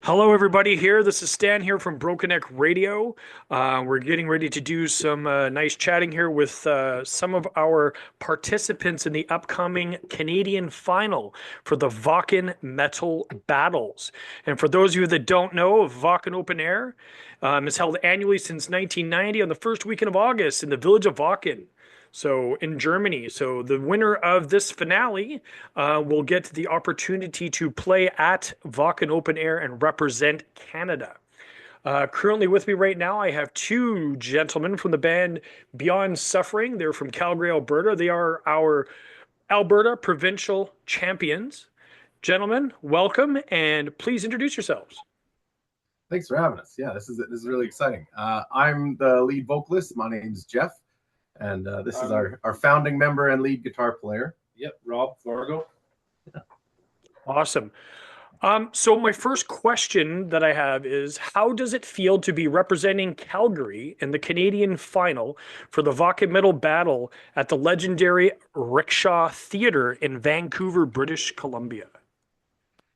Hello, everybody. Here, this is Stan here from Broken Neck Radio. We're getting ready to do some nice chatting here with some of our participants in the upcoming Canadian final for the Vaughan Metal Battles. And for those of you that don't know, Vaughan Open Air is held annually since 1990 on the first weekend of August in the village of Vaughan. So in Germany. So the winner of this finale will get the opportunity to play at Vaughan Open Air and represent Canada. Currently with me right now, I have two gentlemen from the band Beyond Suffering. They're from Calgary, Alberta. They are our Alberta provincial champions. Gentlemen, welcome, and please introduce yourselves. Thanks for having us. Yeah, this is really exciting. I'm the lead vocalist. My name's Jeff, and this is our founding member and lead guitar player. Yep, Rob Fargo. Yeah. Awesome. So my first question that I have is, how does it feel to be representing Calgary in the Canadian final for the Vaughan Metal Battle at the legendary Rickshaw Theatre in Vancouver, British Columbia?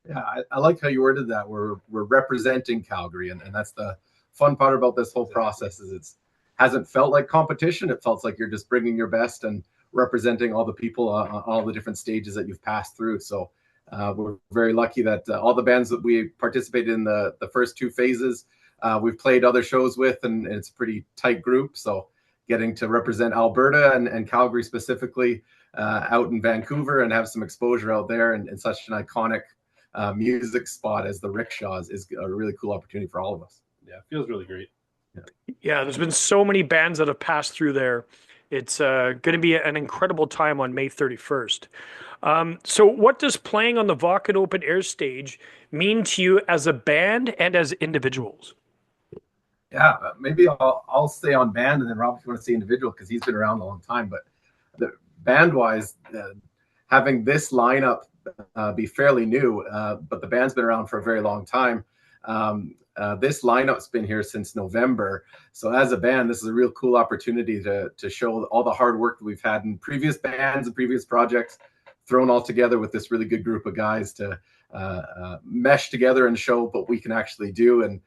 Yeah, I like how you worded that. We're representing Calgary, and that's the fun part about this whole process is it hasn't felt like competition. It felt like you're just bringing your best and representing all the people on all the different stages that you've passed through. So we're very lucky that all the bands that we participated in the first two phases, we've played other shows with, and it's a pretty tight group. So getting to represent Alberta and Calgary specifically out in Vancouver and have some exposure out there and such an iconic music spot as the Rickshaws is a really cool opportunity for all of us. Yeah, it feels really great. Yeah, there's been so many bands that have passed through there. It's going to be an incredible time on May 31st. So what does playing on the Vaughan Open Air stage mean to you as a band and as individuals? Yeah, maybe I'll stay on band, and then Rob, if you want to say individual, because he's been around a long time. But the band-wise, having this lineup be fairly new, but the band's been around for a very long time. This lineup's been here since November. So as a band, this is a real cool opportunity to show all the hard work that we've had in previous bands and previous projects, thrown all together with this really good group of guys to mesh together and show what we can actually do. And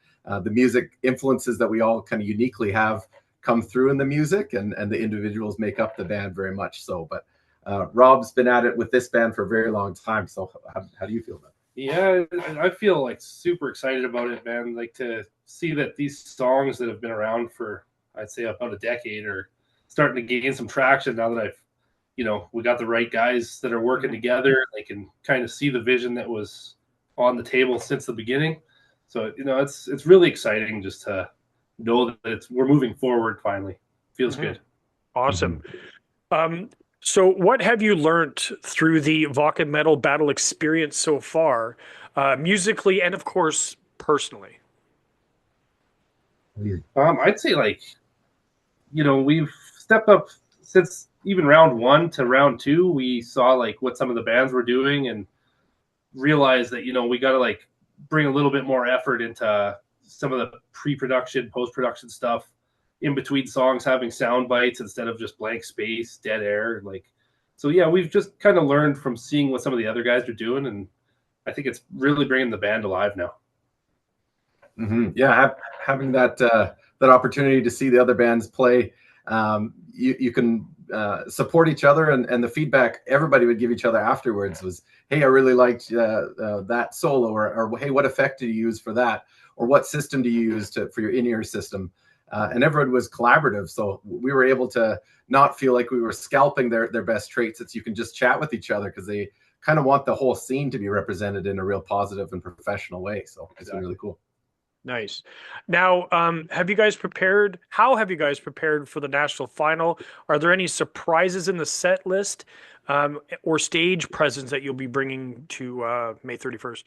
the music influences that we all kind of uniquely have come through in the music, and the individuals make up the band very much so. But Rob's been at it with this band for a very long time. So how do you feel about it? Yeah, I feel like super excited about it, man. Like to see that these songs that have been around for, I'd say, about a decade are starting to gain some traction now that we got the right guys that are working together. They can kind of see the vision that was on the table since the beginning. So, it's really exciting just to know that we're moving forward finally. Feels good. Awesome. So what have you learned through the Vaughan Metal Battle experience so far, musically and, of course, personally? I'd say, we've stepped up since even round one to round two. We saw, what some of the bands were doing and realized that, we got to, bring a little bit more effort into some of the pre-production, post-production stuff. In between songs, having sound bites instead of just blank space, dead air. So yeah, we've just kind of learned from seeing what some of the other guys are doing, and I think it's really bringing the band alive now. Mm-hmm. Yeah, having that opportunity to see the other bands play, you can support each other, and the feedback everybody would give each other afterwards was, "Hey, I really liked that solo," or "Hey, what effect did you use for that?" Or "What system do you use for your in-ear system?" And everyone was collaborative, so we were able to not feel like we were scalping their best traits. It's you can just chat with each other because they kind of want the whole scene to be represented in a real positive and professional way. So it's been really cool. Nice. Now, have you guys prepared? How have you guys prepared for the national final? Are there any surprises in the set list or stage presence that you'll be bringing to May 31st?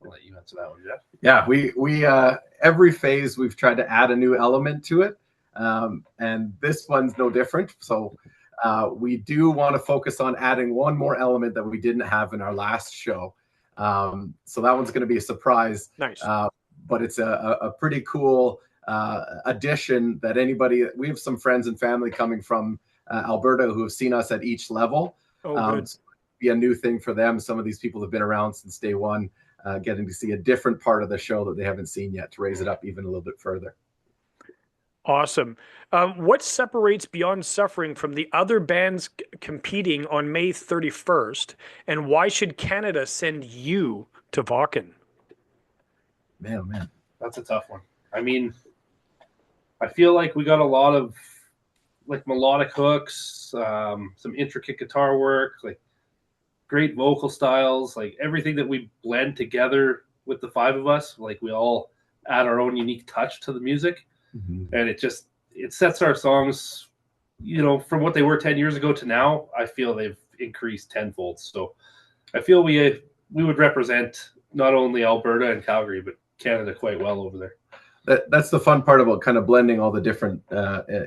I'll let you answer that one, Jeff. Yeah, we every phase we've tried to add a new element to it, and this one's no different. So we do want to focus on adding one more element that we didn't have in our last show. So that one's going to be a surprise. Nice. But it's a pretty cool addition that we have some friends and family coming from Alberta who have seen us at each level. Oh, good. So be a new thing for them. Some of these people have been around since day one. getting to see a different part of the show that they haven't seen yet to raise it up even a little bit further. Awesome. What separates Beyond Suffering from the other bands competing on May 31st, and why should Canada send you to Vaughan? Man, oh man. That's a tough one. I mean, I feel like we got a lot of like melodic hooks, some intricate guitar work, like great vocal styles, like everything that we blend together with the five of us. Like we all add our own unique touch to the music. And it sets our songs, from what they were 10 years ago to now. I feel they've increased tenfold. So I feel we would represent not only Alberta and Calgary, but Canada quite well over there. That's the fun part about kind of blending all the different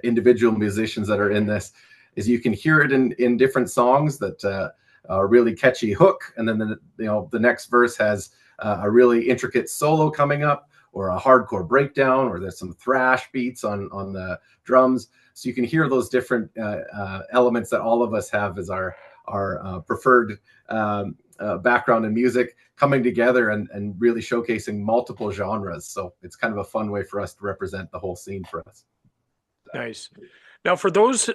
individual musicians that are in this, is you can hear it in different songs that are really catchy hook, and then the next verse has a really intricate solo coming up, or a hardcore breakdown, or there's some thrash beats on the drums. So you can hear those different elements that all of us have as our preferred background in music coming together and really showcasing multiple genres. So it's kind of a fun way for us to represent the whole scene for us. Nice. Now, for those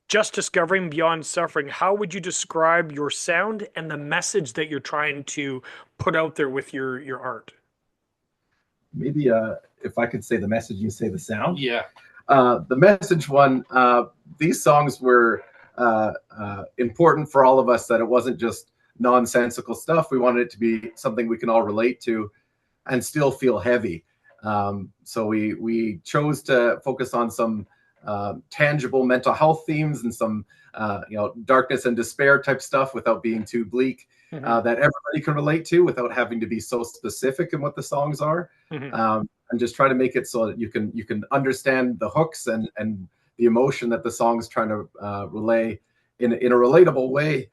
just discovering Beyond Suffering, how would you describe your sound and the message that you're trying to put out there with your art? Maybe if I could say the message, you say the sound. Yeah. The message one, these songs were important for all of us, that it wasn't just nonsensical stuff. We wanted it to be something we can all relate to and still feel heavy. So we chose to focus on some tangible mental health themes and some darkness and despair type stuff without being too bleak. That everybody can relate to without having to be so specific in what the songs are, and just try to make it so that you can understand the hooks and the emotion that the song's trying to relay in a relatable way.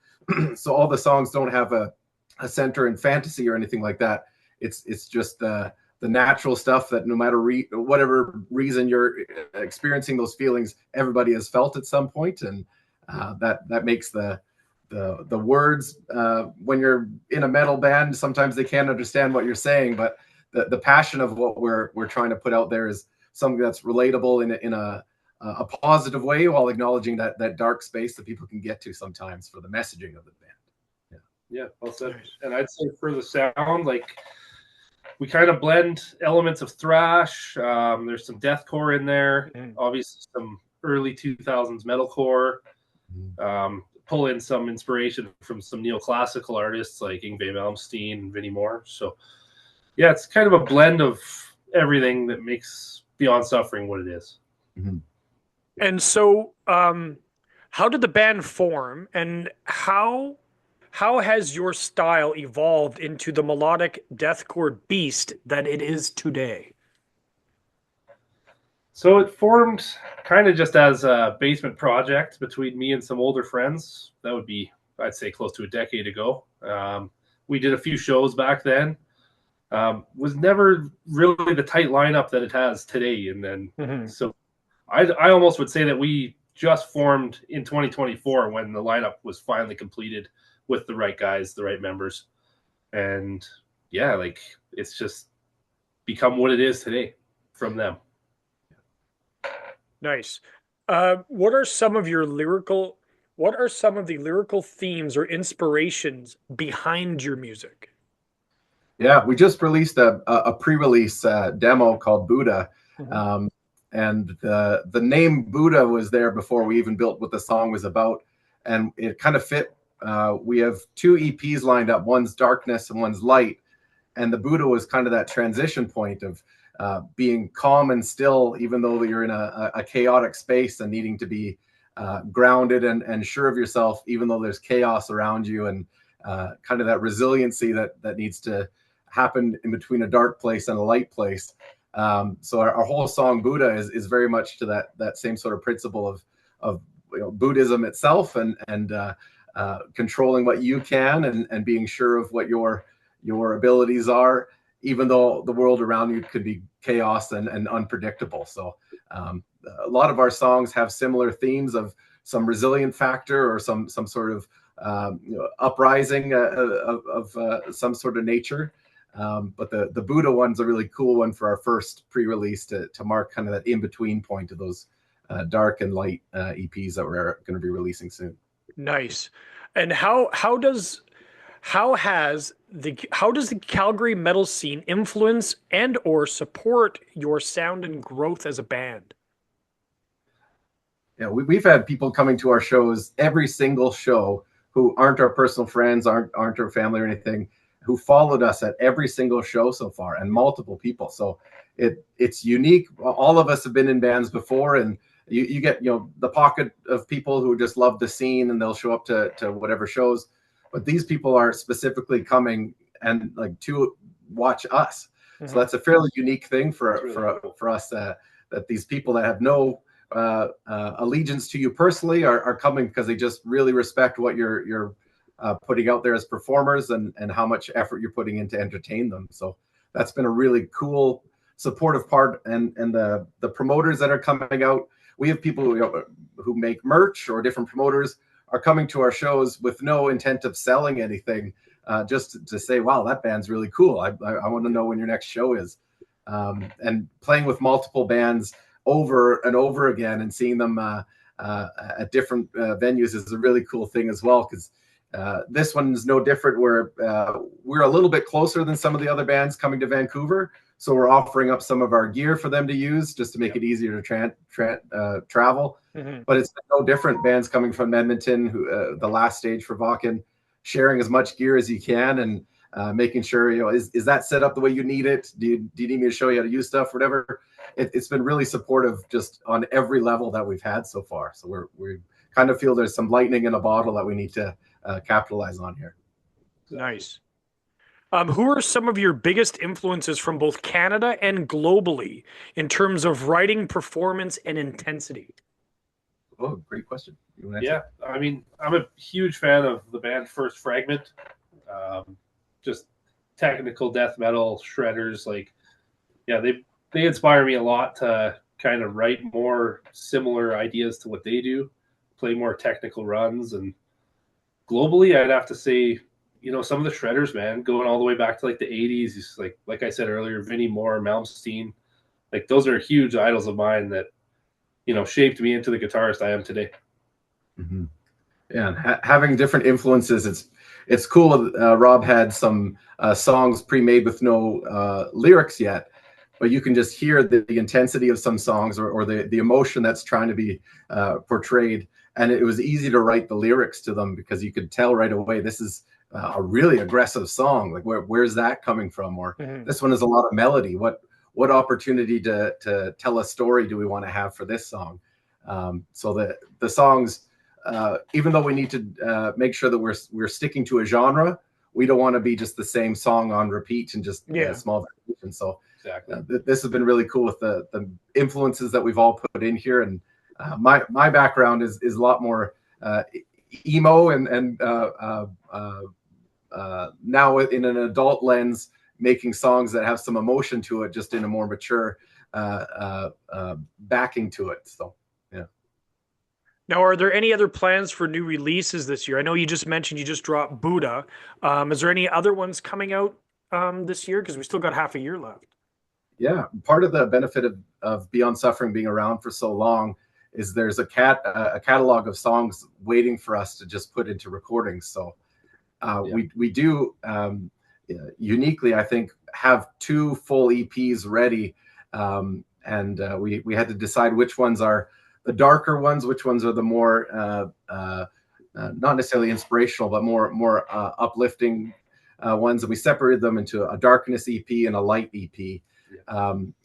So all the songs don't have a center in fantasy or anything like that. It's just the natural stuff that no matter whatever reason you're experiencing those feelings, everybody has felt at some point, and that makes the words, when you're in a metal band, sometimes they can't understand what you're saying, but the passion of what we're trying to put out there is something that's relatable in a positive way, while acknowledging that dark space that people can get to sometimes for the messaging of the band. Yeah, well said. And I'd say for the sound, like we kind of blend elements of thrash. There's some deathcore in there, obviously some early 2000s metalcore. Pull in some inspiration from some neoclassical artists like Yngwie Malmsteen and Vinnie Moore. So yeah, it's kind of a blend of everything that makes Beyond Suffering what it is. And so how did the band form, and how has your style evolved into the melodic deathcore beast that it is today? So it formed kind of just as a basement project between me and some older friends. That would be, I'd say, close to a decade ago. We did a few shows back then. Was never really the tight lineup that it has today. And then, so I almost would say that we just formed in 2024 when the lineup was finally completed with the right guys, the right members. And yeah, like it's just become what it is today from them. Nice. What are some of the lyrical themes or inspirations behind your music? Yeah, we just released a pre-release demo called Buddha. And the name Buddha was there before we even built what the song was about. And it kind of fit. We have two EPs lined up. One's darkness and one's light. And the Buddha was kind of that transition point of being calm and still, even though you're in a chaotic space, and needing to be grounded and sure of yourself, even though there's chaos around you, and kind of that resiliency that needs to happen in between a dark place and a light place. So our whole song Buddha is very much to that same sort of principle of Buddhism itself, and controlling what you can, and being sure of what your abilities are, even though the world around you could be chaos and unpredictable. So a lot of our songs have similar themes of some resilient factor, or some sort of uprising of some sort of nature. But the Buddha one's a really cool one for our first pre-release to mark kind of that in-between point of those dark and light EPs that we're going to be releasing soon. Nice. And how does the Calgary metal scene influence and or support your sound and growth as a band? Yeah, we've had people coming to our shows, every single show, who aren't our personal friends, aren't our family or anything, who followed us at every single show so far, and multiple people. So it's unique. All of us have been in bands before, and you get the pocket of people who just love the scene and they'll show up to whatever shows. But these people are specifically coming and like to watch us. So that's a fairly unique thing for us, that these people that have no allegiance to you personally are coming because they just really respect what you're putting out there as performers, and how much effort you're putting in to entertain them. So that's been a really cool supportive part. And the promoters that are coming out, we have people who make merch, or different promoters are coming to our shows with no intent of selling anything, just to say, wow, that band's really cool. I want to know when your next show is. And playing with multiple bands over and over again and seeing them at different venues is a really cool thing as well, because this one is no different. We're a little bit closer than some of the other bands coming to Vancouver, so we're offering up some of our gear for them to use just to make it easier to travel. But it's no different. Bands coming from Edmonton, who the last stage for Vakken, sharing as much gear as you can, and making sure, is that set up the way you need it? Do you need me to show you how to use stuff, whatever? It's been really supportive just on every level that we've had so far. So we kind of feel there's some lightning in a bottle that we need to capitalize on here. Nice. Who are some of your biggest influences from both Canada and globally in terms of writing, performance, and intensity? Oh, great question. Yeah, I mean, I'm a huge fan of the band First Fragment. Just technical death metal shredders. Like, yeah, they inspire me a lot to kind of write more similar ideas to what they do, play more technical runs. And globally, I'd have to say, some of the shredders, man, going all the way back to like the 80s, like I said earlier, Vinnie Moore, Malmsteen, like those are huge idols of mine that, shaped me into the guitarist I am today. Mm-hmm. Yeah, and having different influences, it's cool. Rob had some songs pre-made with no lyrics yet, but you can just hear the intensity of some songs, or the emotion that's trying to be portrayed. And it was easy to write the lyrics to them because you could tell right away, this is a really aggressive song. Like, where's that coming from? Or this one has a lot of melody. What opportunity to tell a story do we want to have for this song? So the songs, even though we need to make sure that we're sticking to a genre, we don't want to be just the same song on repeat and just small variations. So exactly, this has been really cool with the influences that we've all put in here. And my background is a lot more emo, and now in an adult lens, making songs that have some emotion to it, just in a more mature backing to it. So yeah. Now, are there any other plans for new releases this year? I know you just mentioned you just dropped Buddha. Is there any other ones coming out this year? Because we still got half a year left. Yeah, part of the benefit of Beyond Suffering being around for so long is there's a catalog of songs waiting for us to just put into recordings. So we do uniquely, I think, have 2 full EPs ready, and we had to decide which ones are the darker ones, which ones are the more not necessarily inspirational, but more uplifting ones, and we separated them into a darkness EP and a light EP.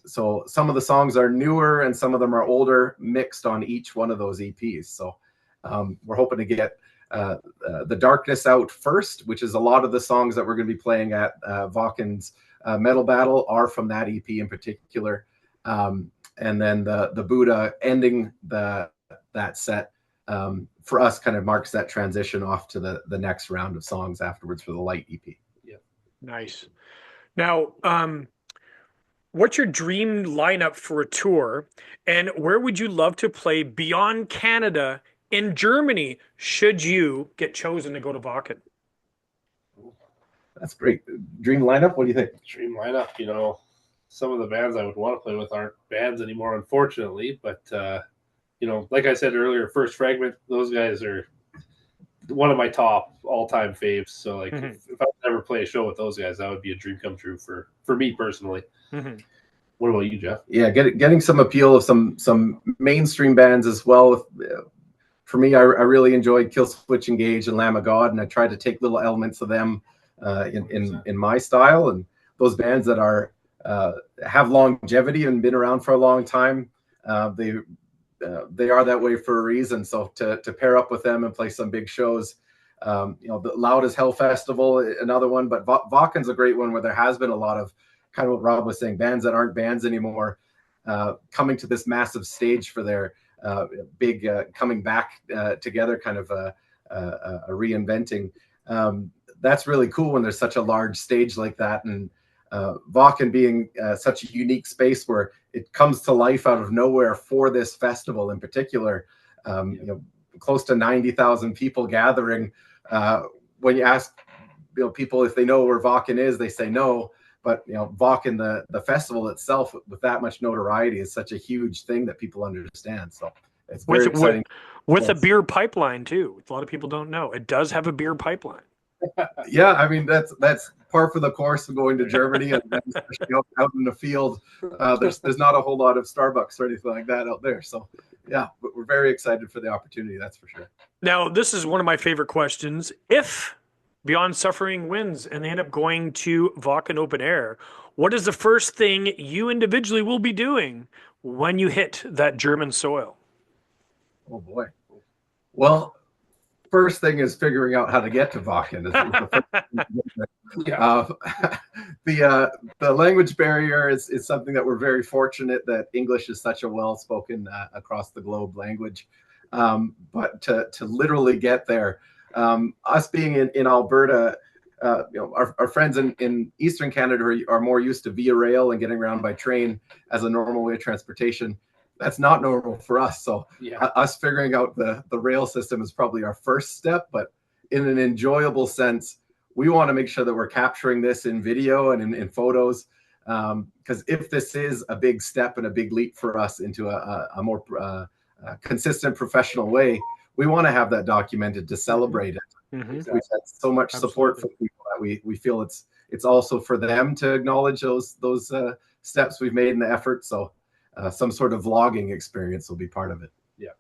So some of the songs are newer and some of them are older, mixed on each one of those EPs. So we're hoping to get the darkness out first, which is a lot of the songs that we're going to be playing at Vakken's Metal Battle are from that EP in particular. And then the Buddha ending that set for us kind of marks that transition off to the next round of songs afterwards for the light EP. Yeah. Nice. Now, what's your dream lineup for a tour, and where would you love to play beyond Canada in Germany should you get chosen to go to Wacken? That's great. Dream lineup. What do you think? Dream lineup. You know, some of the bands I would want to play with aren't bands anymore, unfortunately. But you know, like I said earlier, First Fragment, those guys are one of my top all-time faves. So like, if I could ever play a show with those guys, that would be a dream come true for me personally. What about you, Jeff? Yeah, getting some appeal of some mainstream bands as well. For me, I really enjoyed Killswitch Engage and Lamb of God, and I tried to take little elements of them in my style. And those bands that are have longevity and been around for a long time, they are that way for a reason. So to pair up with them and play some big shows, you know, the Loud as Hell Festival, another one, but Vakken's a great one where there has been a lot of kind of what Rob was saying, bands that aren't bands anymore, coming to this massive stage for their big coming back together, kind of a reinventing. That's really cool when there's such a large stage like that, and Vakken being such a unique space where it comes to life out of nowhere for this festival in particular. You know, close to 90,000 people gathering. When you ask, you know, people if they know where Vakken is, they say no. But you know, Vakken, the festival itself, with that much notoriety, is such a huge thing that people understand. So it's very exciting. With a beer pipeline too. A lot of people don't know it does have a beer pipeline. Yeah, I mean that's par for the course of going to Germany, and especially out in the field. There's not a whole lot of Starbucks or anything like that out there. So yeah, but we're very excited for the opportunity. That's for sure. Now, this is one of my favorite questions. If Beyond Suffering wins and they end up going to Vakken Open Air, what is the first thing you individually will be doing when you hit that German soil? Oh boy. Well, first thing is figuring out how to get to Vakken. The language barrier is something that we're very fortunate that English is such a well-spoken across the globe language. But to literally get there, us being in Alberta, you know, our friends in Eastern Canada are more used to via rail and getting around by train as a normal way of transportation. That's not normal for us. So us figuring out the rail system is probably our first step, but in an enjoyable sense, we want to make sure that we're capturing this in video and in photos. Because if this is a big step and a big leap for us into a more consistent professional way, we want to have that documented to celebrate it. We've had so much support from people that we feel it's also for them to acknowledge those steps we've made in the effort. So some sort of vlogging experience will be part of it. Yeah.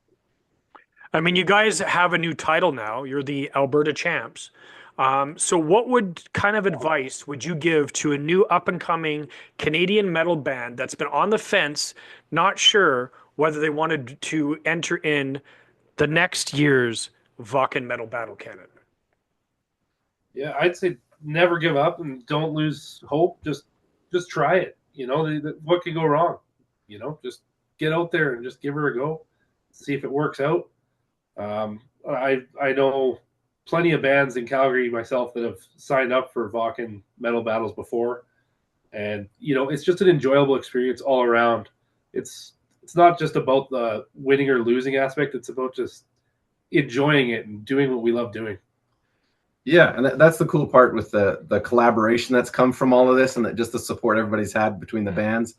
I mean, you guys have a new title now. You're the Alberta Champs. So what kind of advice would you give to a new up-and-coming Canadian metal band that's been on the fence, not sure whether they wanted to enter in the next year's Vakken Metal Battle Canada? Yeah, I'd say never give up and don't lose hope. Just try it. You know, what could go wrong? You know, just get out there and just give her a go. See if it works out. I know plenty of bands in Calgary myself that have signed up for Vakken metal battles before, and you know, it's just an enjoyable experience all around. It's not just about the winning or losing aspect. It's about just enjoying it and doing what we love doing. Yeah, and that's the cool part with the collaboration that's come from all of this, and that just the support everybody's had between the bands.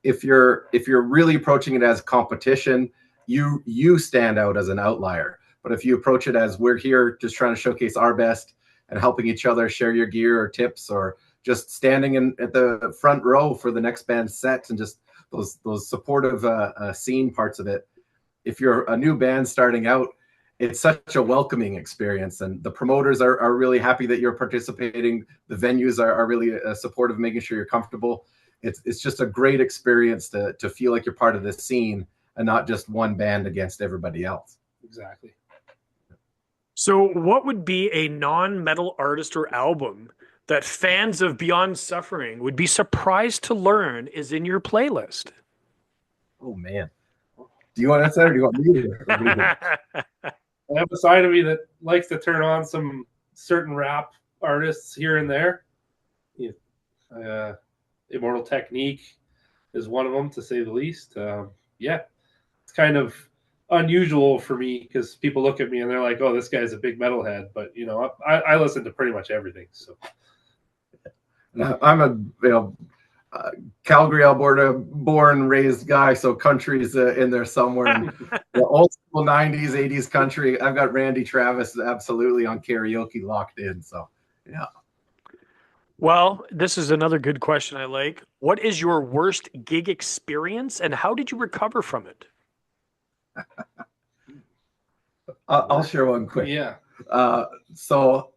If you're really approaching it as competition, you stand out as an outlier. But if you approach it as we're here just trying to showcase our best and helping each other share your gear or tips, or just standing at the front row for the next band's set, and just those supportive scene parts of it. If you're a new band starting out, it's such a welcoming experience, and the promoters are really happy that you're participating. The venues are really supportive, making sure you're comfortable. It's just a great experience to feel like you're part of this scene and not just one band against everybody else. Exactly. So what would be a non-metal artist or album that fans of Beyond Suffering would be surprised to learn is in your playlist? Oh man. Do you want to answer or do you want me to? I have a side of me that likes to turn on some certain rap artists here and there. Immortal Technique is one of them, to say the least. Yeah, it's kind of unusual for me because people look at me and they're like, "Oh, this guy's a big metalhead," but you know, I listen to pretty much everything. So I'm a Calgary, Alberta, born, raised guy, so country's in there somewhere. And the old school '90s, '80s country. I've got Randy Travis absolutely on karaoke locked in. So, yeah. Well, this is another good question I like. What is your worst gig experience, and how did you recover from it? I'll share one quick. Yeah. So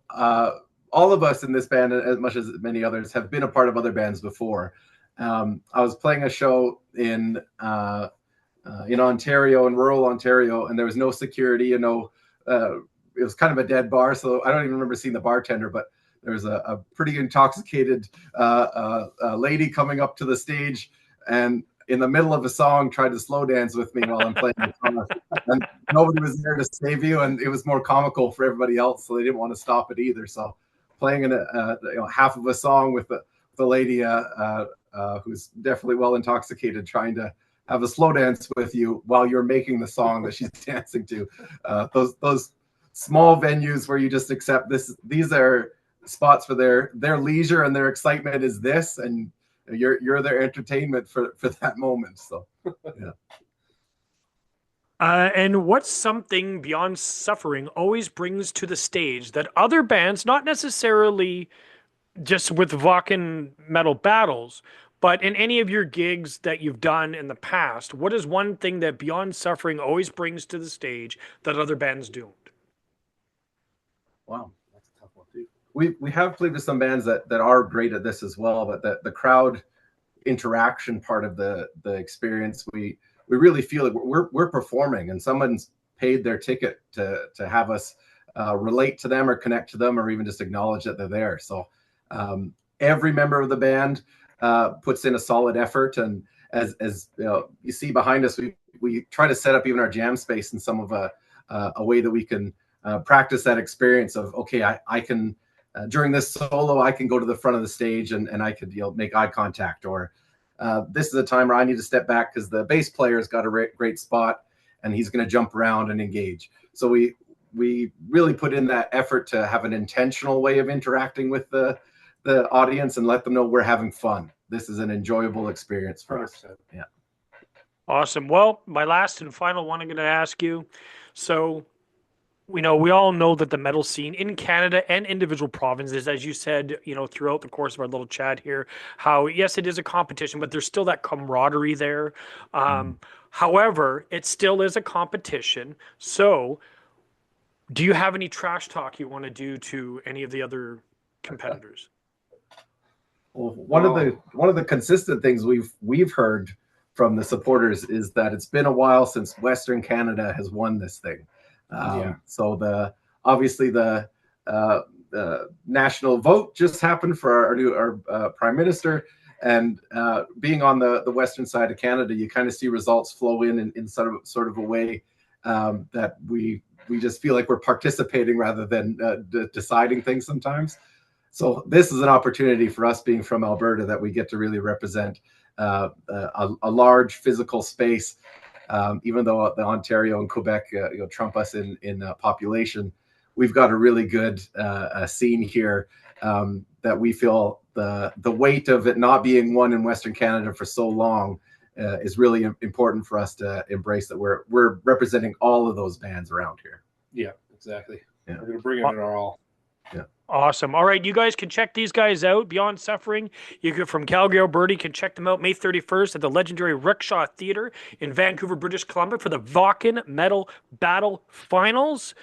all of us in this band, as much as many others, have been a part of other bands before. I was playing a show in Ontario, in rural Ontario, and there was no security. It was kind of a dead bar, so I don't even remember seeing the bartender, but there was a pretty intoxicated lady coming up to the stage, and in the middle of a song tried to slow dance with me while I'm playing the song. And nobody was there to save you, and it was more comical for everybody else, so they didn't want to stop it either. So playing in half of a song with the lady who's definitely well intoxicated, trying to have a slow dance with you while you're making the song that she's dancing to. Those small venues where you just accept this. These are spots for their leisure, and their excitement is this, and you're their entertainment for that moment. So, yeah. And what's something Beyond Suffering always brings to the stage that other bands, not necessarily just with Wacken metal battles, but in any of your gigs that you've done in the past, what is one thing that Beyond Suffering always brings to the stage that other bands don't? Wow, that's a tough one too. We have played with some bands that are great at this as well, but the crowd interaction part of the experience, we really feel like we're performing, and someone's paid their ticket to have us relate to them or connect to them or even just acknowledge that they're there. So every member of the band puts in a solid effort, and as you see behind us, we try to set up even our jam space in some of a way that we can practice that experience of, okay, I can during this solo, I can go to the front of the stage and I could make eye contact, or this is a time where I need to step back because the bass player's got a great spot and he's going to jump around and engage. So we really put in that effort to have an intentional way of interacting with the audience and let them know we're having fun. This is an enjoyable experience for us. Yeah. Awesome. Well, my last and final one I'm going to ask you. So, we all know that the metal scene in Canada and individual provinces, as you said, throughout the course of our little chat here, how, yes, it is a competition, but there's still that camaraderie there. However, it still is a competition. So do you have any trash talk you want to do to any of the other competitors? Well, one of the consistent things we've heard from the supporters is that it's been a while since Western Canada has won this thing. So obviously the national vote just happened for our new prime minister, and being on the western side of Canada, you kind of see results flow in sort of a way that we just feel like we're participating rather than deciding things sometimes. So this is an opportunity for us, being from Alberta, that we get to really represent a large physical space. Even though the Ontario and Quebec trump us in population, we've got a really good scene here that we feel the weight of it not being won in Western Canada for so long is really important for us to embrace, that we're representing all of those bands around here. Yeah, exactly. Yeah. We're gonna bring it in our all. Yeah. Awesome. All right, you guys can check these guys out. Beyond Suffering, you can, from Calgary, Alberta, you can check them out May 31st at the legendary Rickshaw Theatre in Vancouver, British Columbia for the Wacken Metal Battle Finals.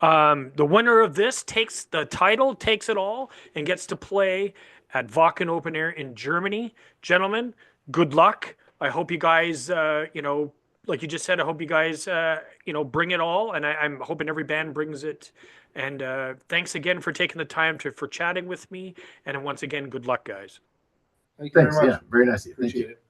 The winner of this takes the title, takes it all, and gets to play at Wacken Open Air in Germany. Gentlemen, good luck. I hope you guys, like you just said, I hope you guys, bring it all, and I'm hoping every band brings it. And thanks again for taking the time for chatting with me. And once again, good luck, guys. Thank you very much. Yeah, very nice. Appreciate it.